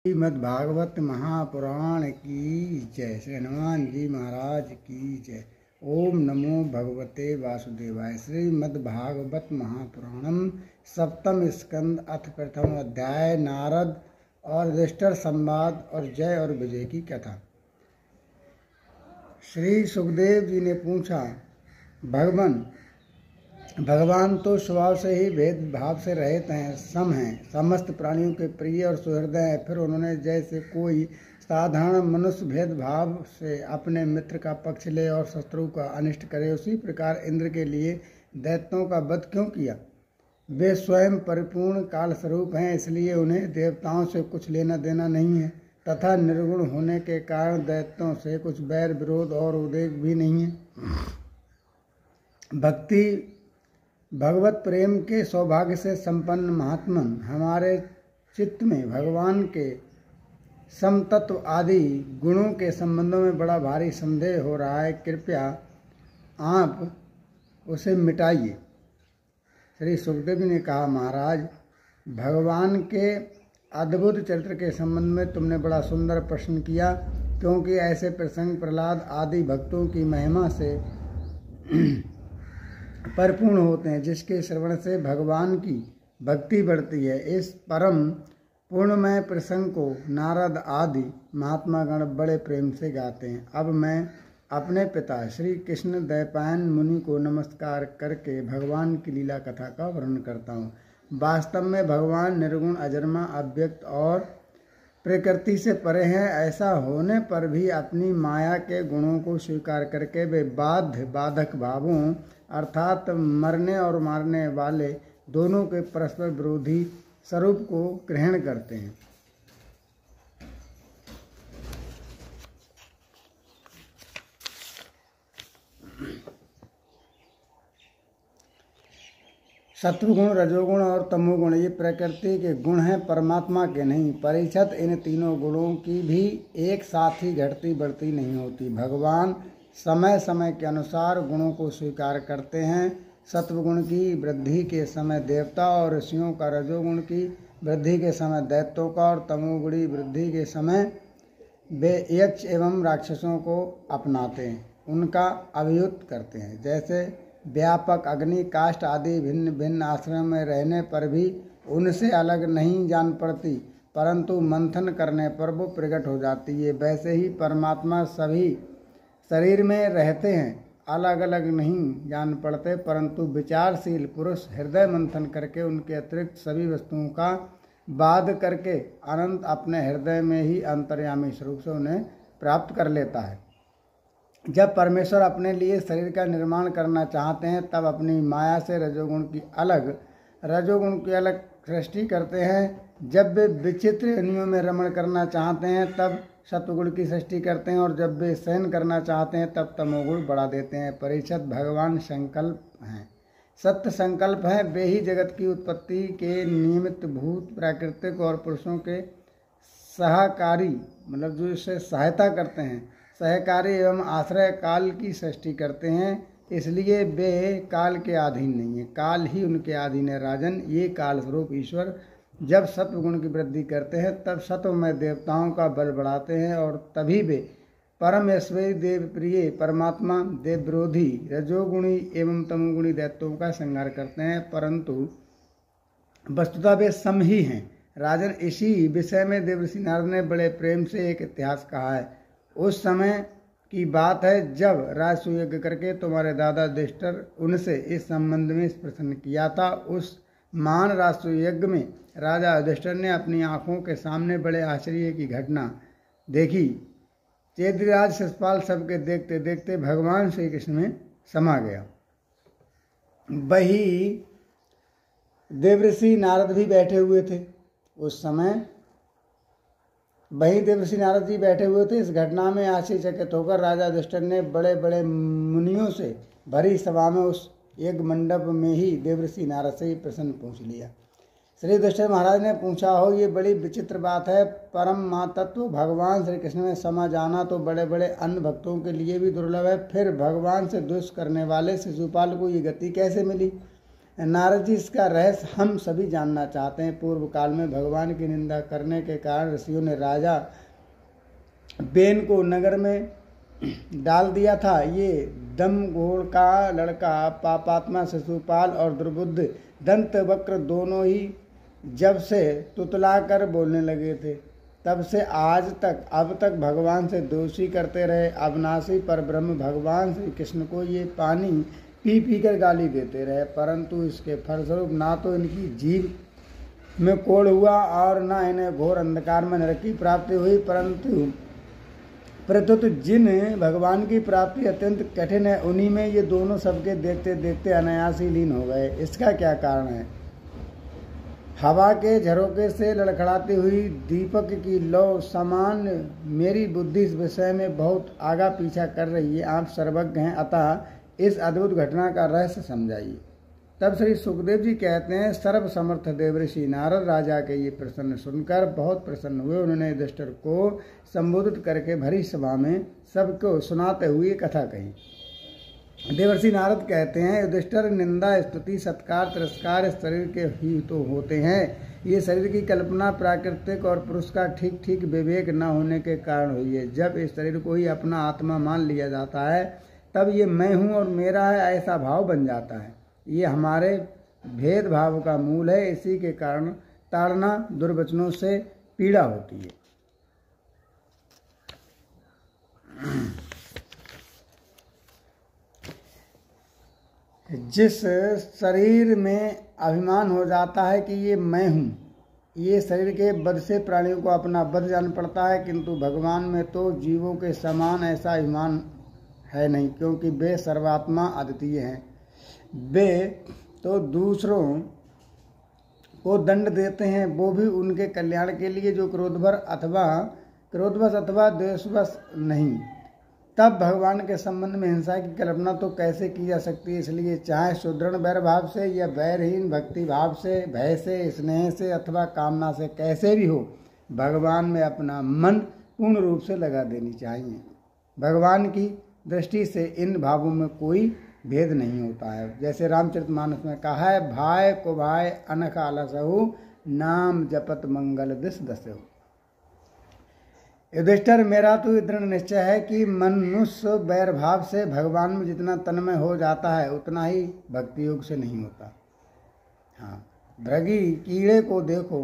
श्रीमद्भागवत महापुराण की जय। श्री हनुमान जी महाराज की जय। ओम नमो भगवते वासुदेवाय। श्रीमद्भागवत महापुराणम सप्तम स्कंद अथ प्रथम अध्याय। नारद और युधिष्ठिर संवाद और जय और विजय की कथा। श्री सुखदेव जी ने पूछा, भगवान तो स्वभाव से ही भेदभाव से रहित हैं, सम हैं, समस्त प्राणियों के प्रिय और सुहृदय हैं। फिर उन्होंने जैसे कोई साधारण मनुष्य भेदभाव से अपने मित्र का पक्ष ले और शत्रु का अनिष्ट करे, उसी प्रकार इंद्र के लिए दैत्यों का वध क्यों किया। वे स्वयं परिपूर्ण काल स्वरूप हैं, इसलिए उन्हें देवताओं से कुछ लेना देना नहीं है, तथा निर्गुण होने के कारण दैत्यों से कुछ बैर विरोध और उद्वेग भी नहीं है। भगवत प्रेम के सौभाग्य से संपन्न महात्मन, हमारे चित्त में भगवान के समतत्व आदि गुणों के संबंधों में बड़ा भारी संदेह हो रहा है, कृपया आप उसे मिटाइए। श्री सुखदेव जी ने कहा, महाराज, भगवान के अद्भुत चरित्र के संबंध में तुमने बड़ा सुंदर प्रश्न किया, क्योंकि ऐसे प्रसंग प्रहलाद आदि भक्तों की महिमा से परिपूर्ण होते हैं, जिसके श्रवण से भगवान की भक्ति बढ़ती है। इस परम पूर्णमय प्रसंग को नारद आदि महात्मा गण बड़े प्रेम से गाते हैं। अब मैं अपने पिता श्री कृष्ण द्वैपायन मुनि को नमस्कार करके भगवान की लीला कथा का वर्णन करता हूँ। वास्तव में भगवान निर्गुण, अजन्मा, अव्यक्त और प्रकृति से परे हैं। ऐसा होने पर भी अपनी माया के गुणों को स्वीकार करके वे बाध्य बाधक भावों अर्थात मरने और मारने वाले दोनों के परस्पर विरोधी स्वरूप को ग्रहण करते हैं। सत्वगुण, रजोगुण और तमोगुण ये प्रकृति के गुण हैं, परमात्मा के नहीं। परीक्षित, इन तीनों गुणों की भी एक साथ ही घटती बढ़ती नहीं होती। भगवान समय समय के अनुसार गुणों को स्वीकार करते हैं। सत्वगुण की वृद्धि के समय देवता और ऋषियों का, रजोगुण की वृद्धि के समय दैत्यों का और तमोगुणी वृद्धि के समय वे यक्ष एवं राक्षसों को अपनाते हैं, उनका अभियुक्त करते हैं। जैसे व्यापक अग्नि, काष्ठ आदि भिन्न भिन्न आश्रम में रहने पर भी उनसे अलग नहीं जान पड़ती, परंतु मंथन करने पर वो प्रकट हो जाती है। वैसे ही परमात्मा सभी शरीर में रहते हैं, अलग अलग नहीं जान पड़ते, परंतु विचारशील पुरुष हृदय मंथन करके उनके अतिरिक्त सभी वस्तुओं का बाध करके अनंत अपने हृदय में ही अंतर्यामी स्वरूप से उन्हें प्राप्त कर लेता है। जब परमेश्वर अपने लिए शरीर का निर्माण करना चाहते हैं, तब अपनी माया से रजोगुण की अलग सृष्टि करते हैं। जब वे विचित्र योनियों में रमण करना चाहते हैं, तब सत्वगुण की सृष्टि करते हैं, और जब वे शयन करना चाहते हैं, तब तमोगुण बढ़ा देते हैं। परीक्षित, भगवान संकल्प हैं, सत्य संकल्प हैं। वे ही जगत की उत्पत्ति के निमित्त भूत, प्राकृतिक और पुरुषों के सहकारी, मतलब जो इससे सहायता करते हैं, सहकारी एवं आश्रय काल की सृष्टि करते हैं। इसलिए वे काल के अधीन नहीं है, काल ही उनके अधीन है। राजन, ये काल स्वरूप ईश्वर जब सत्वगुण की वृद्धि करते हैं, तब सत्वमय देवताओं का बल बढ़ाते हैं, और तभी वे परम ऐश्वर्य देव प्रिय परमात्मा देव विरोधी रजोगुणी एवं तमोगुणी दैत्यों का संहार करते हैं। परंतु वस्तुतः वे सम ही हैं। राजन, इसी विषय में देवर्षि नारद ने बड़े प्रेम से एक इतिहास कहा है। उस समय की बात है, जब राजसूय यज्ञ करके तुम्हारे दादा युधिष्ठिर उनसे इस संबंध में प्रश्न किया था। उस महान राजसूय यज्ञ में राजा युधिष्ठिर ने अपनी आंखों के सामने बड़े आश्चर्य की घटना देखी। चेदिराज शिशुपाल सबके देखते देखते भगवान श्री कृष्ण में समा गया। वही देवर्षि नारद भी बैठे हुए थे। उस समय वहीं देवर्षि नारद जी बैठे हुए थे। इस घटना में आश्चर्यचकित होकर राजा युधिष्ठिर ने बड़े बड़े मुनियों से भरी सभा में उस यज्ञ मंडप में ही देवर्षि नारद से ही प्रश्न पूछ लिया। श्री युधिष्ठिर महाराज ने पूछा, हो ये बड़ी विचित्र बात है। परम महातत्व भगवान श्री कृष्ण में समा जाना तो बड़े बड़े अन्य भक्तों के लिए भी दुर्लभ है, फिर भगवान से द्वेष करने वाले शिशुपाल को ये गति कैसे मिली। नारद जी, इसका रहस्य हम सभी जानना चाहते हैं। पूर्व काल में भगवान की निंदा करने के कारण ऋषियों ने राजा बेन को नगर में डाल दिया था। ये दमघोड़ का लड़का पापात्मा शिशुपाल और दुर्बुद्ध दंतवक्र दोनों ही जब से तुतला कर बोलने लगे थे, तब से आज तक अब तक भगवान से दोषी करते रहे। अविनाशी परब्रह्म भगवान श्री कृष्ण को ये पानी पी पी कर गाली देते रहे, परंतु इसके फलस्वरूप ना तो इनकी जीभ में कोढ़ हुआ और न इन्हें घोर अंधकार में नरक की प्राप्ति हुई। प्रत्युत जिन भगवान की प्राप्ति अत्यंत कठिन है, उन्हीं में ये दोनों सबके देखते देखते अनायास ही लीन हो गए। इसका क्या कारण है? हवा के झरोके से लड़खड़ाती हुई दीपक की लौ समान मेरी बुद्धि इस विषय में बहुत आगा पीछा कर रही है। आप सर्वज्ञ हैं, अतः इस अद्भुत घटना का रहस्य समझाइए। तब श्री सुखदेव जी कहते हैं, सर्व समर्थ देवर्षि नारद राजा के ये प्रश्न सुनकर बहुत प्रसन्न हुए। उन्होंने युधिष्ठिर को संबोधित करके भरी सभा में सबको सुनाते हुए कथा कही। देवर्षि नारद कहते हैं, युधिष्ठिर, निंदा स्तुति सत्कार तिरस्कार इस शरीर के ही तो होते हैं। ये शरीर की कल्पना प्राकृतिक और पुरुष का ठीक ठीक विवेक न होने के कारण हुई है। जब इस शरीर को ही अपना आत्मा मान लिया जाता है, तब ये मैं हूँ और मेरा है ऐसा भाव बन जाता है। ये हमारे भेदभाव का मूल है। इसी के कारण ताड़ना दुर्वचनों से पीड़ा होती है। जिस शरीर में अभिमान हो जाता है कि ये मैं हूँ, ये शरीर के बद से प्राणियों को अपना बद जान पड़ता है, किंतु भगवान में तो जीवों के समान ऐसा अभिमान है नहीं, क्योंकि वे सर्वात्मा अद्वितीय हैं। वे तो दूसरों को दंड देते हैं, वो भी उनके कल्याण के लिए, जो क्रोधवश अथवा द्वेषवश नहीं। तब भगवान के संबंध में हिंसा की कल्पना तो कैसे की जा सकती है? इसलिए चाहे सुदृढ़ वैर भाव से या वैरहीन भक्ति भाव से, भय से, स्नेह से अथवा कामना से, कैसे भी हो, भगवान में अपना मन पूर्ण रूप से लगा देनी चाहिए। भगवान की दृष्टि से इन भावों में कोई भेद नहीं होता है। जैसे रामचरितमानस में कहा है, भाय को भाय अनख आलसहु, नाम जपत मंगल दिस दसहु। युधिष्ठिर, मेरा तो ये दृढ़ निश्चय है कि मनुष्य वैर भाव से भगवान में जितना तन्मय हो जाता है, उतना ही भक्ति योग से नहीं होता। हाँ, भृगी कीड़े को देखो,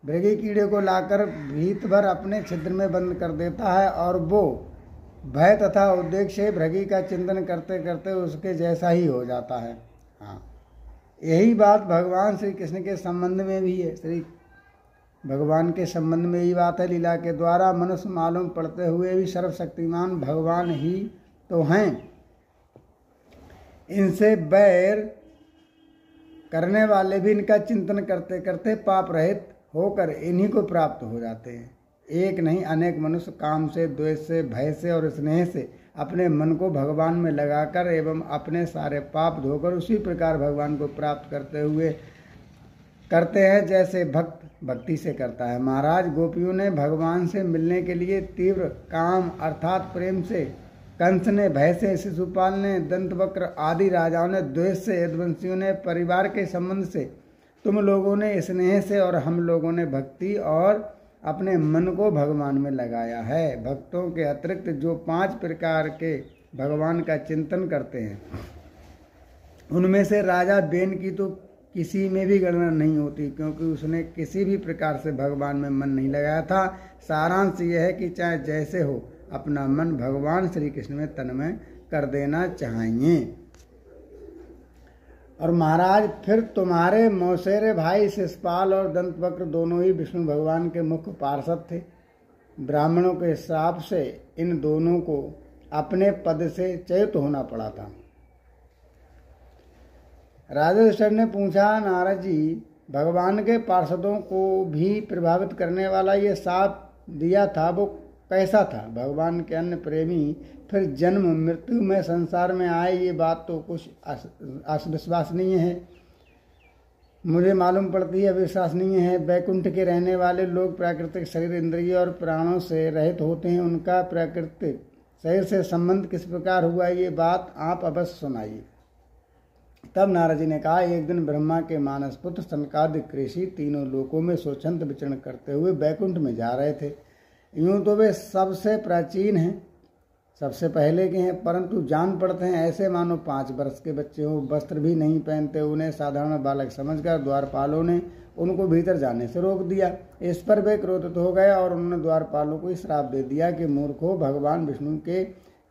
भृगी कीड़े को लाकर भीत भर अपने छिद्र में बंद कर देता है और वो भय तथा उद्वेग से भृगी का चिंतन करते करते उसके जैसा ही हो जाता है। हाँ, यही बात भगवान श्री कृष्ण के संबंध में भी है। श्री भगवान के संबंध में यही बात है। लीला के द्वारा मनुष्य मालूम पड़ते हुए भी सर्वशक्तिमान भगवान ही तो हैं। इनसे बैर करने वाले भी इनका चिंतन करते करते पाप रहित होकर इन्हीं को प्राप्त हो जाते हैं। एक नहीं अनेक मनुष्य काम से, द्वेष से, भय से और स्नेह से अपने मन को भगवान में लगाकर एवं अपने सारे पाप धोकर उसी प्रकार भगवान को प्राप्त करते हैं जैसे भक्त भक्ति से करता है। महाराज, गोपियों ने भगवान से मिलने के लिए तीव्र काम अर्थात प्रेम से, कंस ने भय से, शिशुपाल ने, दंतवक्र आदि राजाओं ने द्वेष से, यदुवंशियों ने परिवार के संबंध से, तुम लोगों ने स्नेह से और हम लोगों ने भक्ति और अपने मन को भगवान में लगाया है। भक्तों के अतिरिक्त जो 5 प्रकार के भगवान का चिंतन करते हैं, उनमें से राजा बेन की तो किसी में भी गणना नहीं होती, क्योंकि उसने किसी भी प्रकार से भगवान में मन नहीं लगाया था। सारांश यह है कि चाहे जैसे हो, अपना मन भगवान श्री कृष्ण में तन्मय कर देना चाहिए। और महाराज, फिर तुम्हारे मौसेरे भाई शिशुपाल और दंतवक्र दोनों ही विष्णु भगवान के मुख्य पार्षद थे। ब्राह्मणों के श्राप से इन दोनों को अपने पद से च्युत होना पड़ा था। राजा युधिष्ठिर ने पूछा, नारद जी, भगवान के पार्षदों को भी प्रभावित करने वाला ये शाप दिया था, वो कैसा था? भगवान के अन्य प्रेमी फिर जन्म मृत्यु में संसार में आए, ये बात तो कुछ अविश्वसनीय है, मुझे मालूम पड़ती है अविश्वसनीय है। वैकुंठ के रहने वाले लोग प्राकृतिक शरीर, इंद्रिय और प्राणों से रहित होते हैं। उनका प्राकृतिक शरीर से संबंध किस प्रकार हुआ, ये बात आप अवश्य सुनाइए। तब नारद जी ने कहा, एक दिन ब्रह्मा के मानस पुत्र सनकादिक ऋषि तीनों लोकों में स्वच्छंद विचरण करते हुए बैकुंठ में जा रहे थे। यूं तो वे सबसे प्राचीन हैं, सबसे पहले के हैं, परंतु जान पड़ते हैं ऐसे मानो 5 वर्ष के बच्चे हो। वस्त्र भी नहीं पहनते। उन्हें साधारण बालक समझकर द्वारपालों ने उनको भीतर जाने से रोक दिया। इस पर वे क्रोधित हो गए और उन्होंने द्वारपालों को श्राप दे दिया कि मूर्खों, भगवान विष्णु के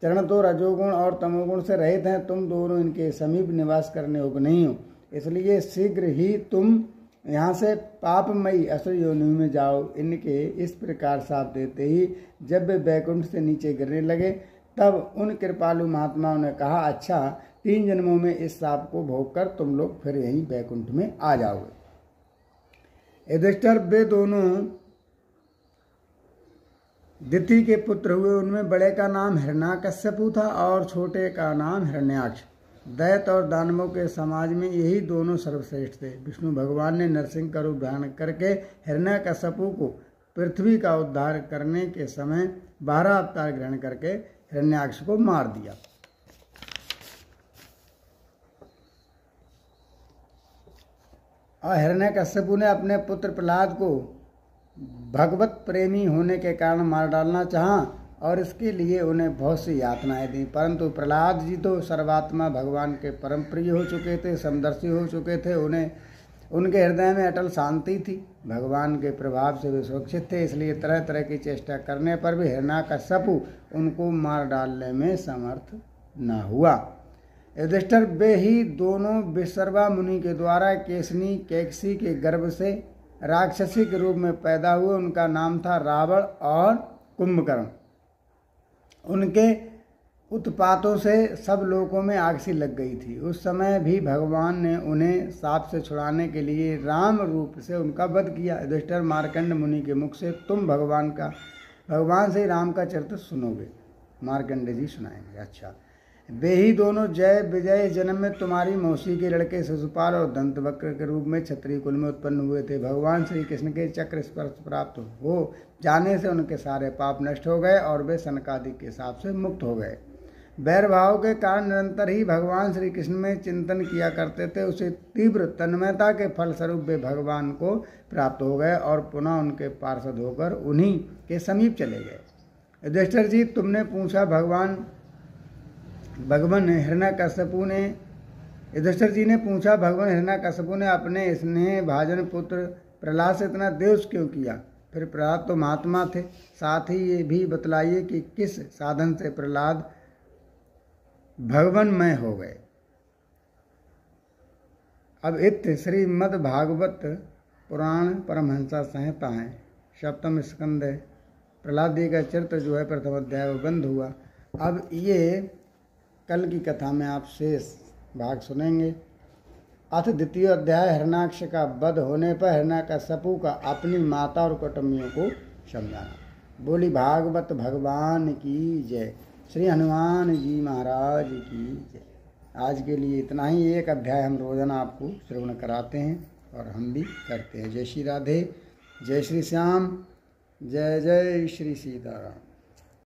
चरण तो रजोगुण और तमोगुण से रहित हैं, तुम दोनों इनके समीप निवास करने योग्य नहीं हो, इसलिए शीघ्र ही तुम यहाँ से पापमयी असुर योनि में जाओ। इनके इस प्रकार साप देते ही जब वे बैकुंठ से नीचे गिरने लगे, तब उन कृपालु महात्माओं ने कहा, अच्छा 3 जन्मों में इस साप को भोग कर तुम लोग फिर यहीं बैकुंठ में आ जाओगे। युधिष्ठिर वे दोनों दिति के पुत्र हुए। उनमें बड़े का नाम हिरण्याकश्यपु था और छोटे का नाम हिरण्याक्ष। दैत्य और दानवों के समाज में यही दोनों सर्वश्रेष्ठ थे। विष्णु भगवान ने नरसिंह का रूप धारण करके हिरण्याकश्यपु को पृथ्वी का उद्धार करने के समय 12 अवतार ग्रहण करके हिरण्याक्ष को मार दिया। और हिरण्याकश्यपु ने अपने पुत्र प्रहलाद को भगवत प्रेमी होने के कारण मार डालना चाहा और इसके लिए उन्हें बहुत सी यातनाएं दी, परंतु प्रहलाद जी तो सर्वात्मा भगवान के परम प्रिय हो चुके थे, समदर्शी हो चुके थे। उन्हें उनके हृदय में अटल शांति थी, भगवान के प्रभाव से वे सुरक्षित थे, इसलिए तरह तरह की चेष्टा करने पर भी हिरण्याकश्यपु उनको मार डालने में समर्थ न हुआ। युधिष्ठिर वे ही दोनों विश्रवा मुनि के द्वारा केसनी कैकसी के गर्भ से राक्षसी के रूप में पैदा हुए। उनका नाम था रावण और कुंभकर्ण। उनके उत्पातों से सब लोगों में आग सी लग गई थी। उस समय भी भगवान ने उन्हें सांप से छुड़ाने के लिए राम रूप से उनका वध किया। युधिष्ठिर मार्कंड मुनि के मुख से तुम भगवान से राम का चरित्र सुनोगे। मार्कंड जी सुनाएंगे। अच्छा, वे ही दोनों जय विजय जन्म में तुम्हारी मौसी के लड़के शिशुपाल और दंतवक्र के रूप में क्षत्रिय कुल में उत्पन्न हुए थे। भगवान श्री कृष्ण के चक्र स्पर्श प्राप्त हो जाने से उनके सारे पाप नष्ट हो गए और वे सनकादिक के साप से मुक्त हो गए। बैर भाव के कारण निरंतर ही भगवान श्री कृष्ण में चिंतन किया करते थे। उसे तीव्र तन्मयता के फलस्वरूप वे भगवान को प्राप्त हो गए और पुनः उनके पार्षद होकर उन्हीं के समीप चले गए। युधिष्ठिर जी, तुमने पूछा भगवान हिरण्याकश्यपु ने युधिष्ठिर जी ने पूछा, भगवान हिरण्याकश्यपु ने अपने स्नेह भाजन पुत्र प्रहलाद से इतना द्वेष क्यों किया? फिर प्रहलाद तो महात्मा थे। साथ ही ये भी बतलाइए कि किस साधन से प्रहलाद भगवानमय हो गए। अब इत्य श्रीमद्भागवत पुराण परमहंसा संहिता है, 7वें स्कंद है। प्रहलाद जी का चरित्र जो है प्रथम अध्याय वो बंद हुआ। अब ये कल की कथा में आप शेष भाग सुनेंगे। अथ द्वितीय अध्याय, हिरण्याक्ष का वध होने पर हिरण्याकश्यपु का अपनी माता और कुटुंबियों को समझाना। बोली भागवत भगवान की जय। श्री हनुमान जी महाराज की जय। आज के लिए इतना ही। एक अध्याय हम रोजाना आपको श्रवण कराते हैं और हम भी करते हैं। जय श्री राधे, जय श्री श्याम, जय जय श्री सीताराम।